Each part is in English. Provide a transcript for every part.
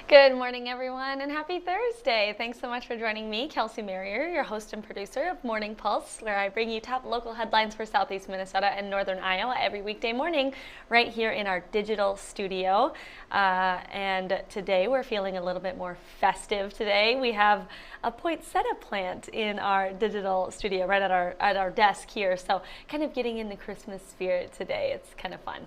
Good morning, everyone, and happy Thursday. Thanks so much for joining me, Kelsey Marier, your host and producer of Morning Pulse, where I bring you top local headlines for Southeast Minnesota and Northern Iowa every weekday morning right here in our digital studio. And today we're feeling a little bit more festive today. We have a poinsettia plant in our digital studio right at our desk here, so kind of getting in the Christmas spirit today. It's kind of fun.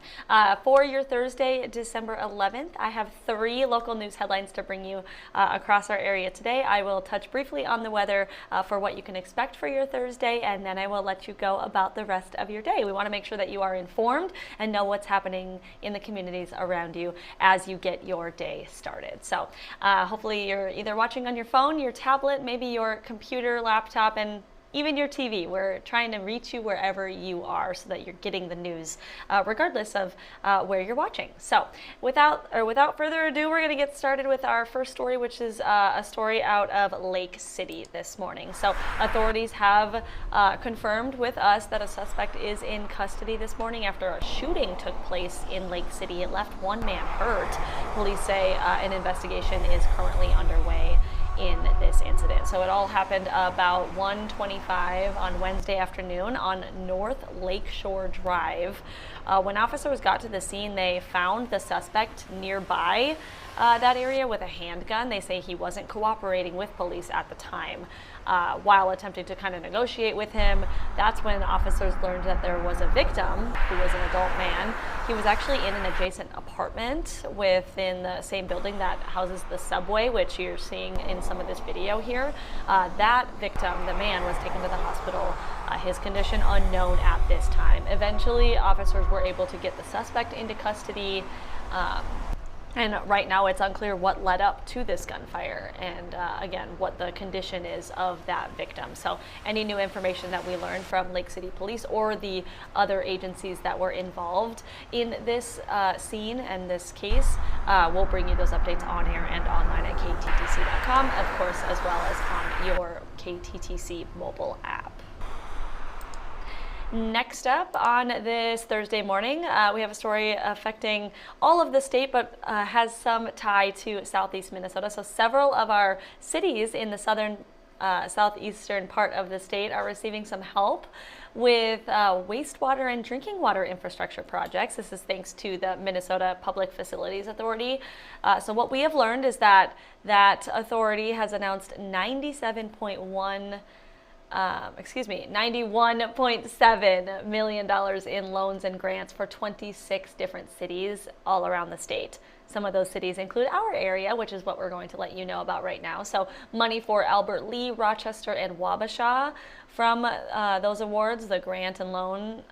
For your Thursday, December 11th, I have 3 local news headlines to bring you across our area today. I will touch briefly on the weather for what you can expect for your Thursday, and then I will let you go about the rest of your day. We want to make sure that you are informed and know what's happening in the communities around you as you get your day started. So hopefully you're either watching on your phone, your tablet, maybe your computer, laptop, and even your TV. We're trying to reach you wherever you are so that you're getting the news regardless of where you're watching. So without further ado, we're going to get started with our first story, which is a story out of Lake City this morning. So authorities have confirmed with us that a suspect is in custody this morning after a shooting took place in Lake City. It left one man hurt. Police say an investigation is currently underway in this incident. So it all happened about 1:25 on Wednesday afternoon on North Lakeshore Drive. When officers got to the scene, they found the suspect nearby that area with a handgun. They say he wasn't cooperating with police at the time. While attempting to kind of negotiate with him, that's when officers learned that there was a victim who was an adult man. He was actually in an adjacent apartment within the same building that houses the subway, which you're seeing in some of this video here. That victim, the man, was taken to the hospital. His condition unknown at this time. Eventually, officers were able to get the suspect into custody. And right now it's unclear what led up to this gunfire and again, what the condition is of that victim. So any new information that we learned from Lake City Police or the other agencies that were involved in this scene and this case, we'll bring you those updates on air and online at kttc.com, of course, as well as on your KTTC mobile app. Next up on this Thursday morning, we have a story affecting all of the state, but has some tie to Southeast Minnesota. So several of our cities in the southeastern part of the state are receiving some help with wastewater and drinking water infrastructure projects. This is thanks to the Minnesota Public Facilities Authority. So what we have learned is that authority has announced $91.7 million in loans and grants for 26 different cities all around the state. Some of those cities include our area, which is what we're going to let you know about right now. So money for Albert Lea, Rochester, and Wabasha. From those awards, the grant and loan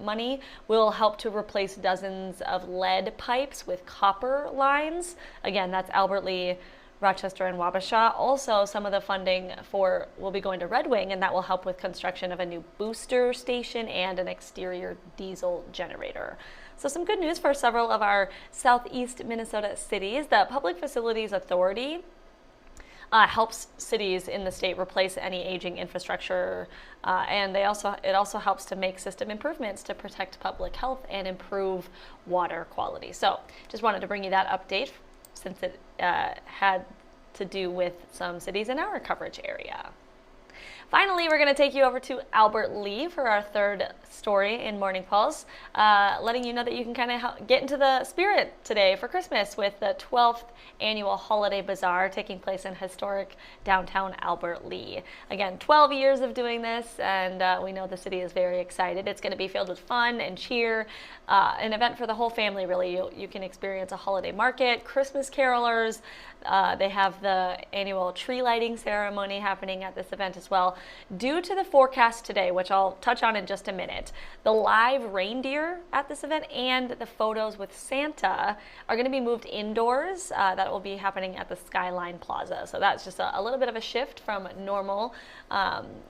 money will help to replace dozens of lead pipes with copper lines. Again, that's Albert Lea, Rochester, and Wabasha. Also, some of the funding will be going to Red Wing, and that will help with construction of a new booster station and an exterior diesel generator. So some good news for several of our southeast Minnesota cities. The Public Facilities Authority helps cities in the state replace any aging infrastructure, and it also helps to make system improvements to protect public health and improve water quality. So just wanted to bring you that update since it had to do with some cities in our coverage area. Finally, we're going to take you over to Albert Lea for our third story in Morning Pulse, letting you know that you can kind of get into the spirit today for Christmas with the 12th annual Holiday Bazaar taking place in historic downtown Albert Lea. Again, 12 years of doing this, and we know the city is very excited. It's going to be filled with fun and cheer, an event for the whole family, really. You can experience a holiday market, Christmas carolers. They have the annual tree lighting ceremony happening at this event as well. Due to the forecast today, which I'll touch on in just a minute, the live reindeer at this event and the photos with Santa are going to be moved indoors. That will be happening at the Skyline Plaza. So that's just a little bit of a shift from normal.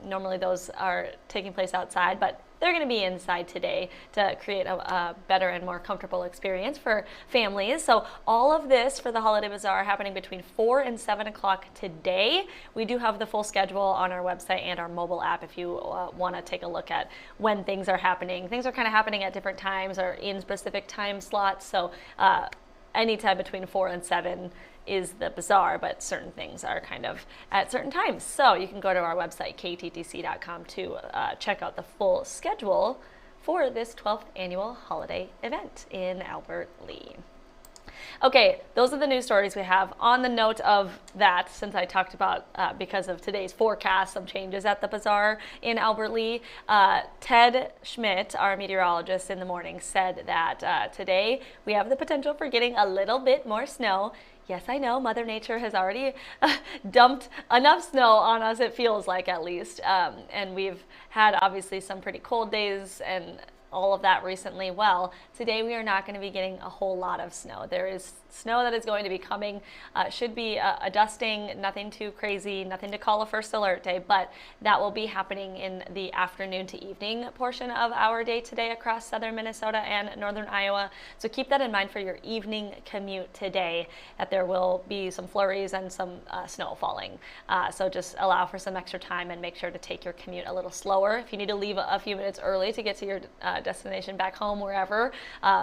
Normally those are taking place outside, but they're going to be inside today to create a better and more comfortable experience for families. So all of this for the Holiday Bazaar happening between 4 and 7 o'clock today. We do have the full schedule on our website and our mobile app if you want to take a look at when things are happening. Things are kind of happening at different times or in specific time slots. So anytime between 4 and 7 is the bazaar, but certain things are kind of at certain times. So you can go to our website, kttc.com, to check out the full schedule for this 12th annual holiday event in Albert Lea. Okay, those are the news stories we have. On the note of that, since I talked about, because of today's forecast, some changes at the bazaar in Albert Lea, Ted Schmidt, our meteorologist in the morning, said that today we have the potential for getting a little bit more snow. Yes, I know, Mother Nature has already dumped enough snow on us, it feels like, at least. And we've had obviously some pretty cold days and all of that recently. Well, today we are not going to be getting a whole lot of snow. There is snow that is going to be coming. Should be a dusting, nothing too crazy, nothing to call a first alert day, but that will be happening in the afternoon to evening portion of our day today across southern Minnesota and northern Iowa. So keep that in mind for your evening commute today, that there will be some flurries and some snow falling. So just allow for some extra time and make sure to take your commute a little slower. If you need to leave a few minutes early to get to your destination back home, wherever,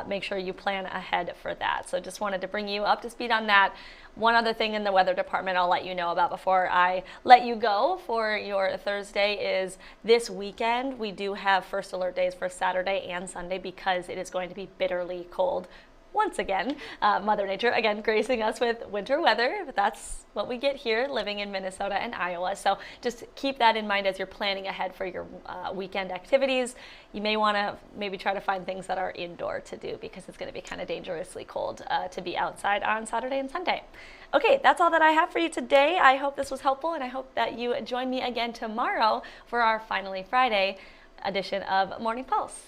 make sure you plan ahead for that. So just wanted to bring you up to speed on that. One other thing in the weather department I'll let you know about before I let you go for your Thursday is this weekend we do have first alert days for Saturday and Sunday because it is going to be bitterly cold. Once again, Mother Nature, again, gracing us with winter weather. But that's what we get here living in Minnesota and Iowa. So just keep that in mind as you're planning ahead for your weekend activities. You may want to maybe try to find things that are indoor to do because it's going to be kind of dangerously cold to be outside on Saturday and Sunday. Okay, that's all that I have for you today. I hope this was helpful, and I hope that you join me again tomorrow for our Finally Friday edition of Morning Pulse.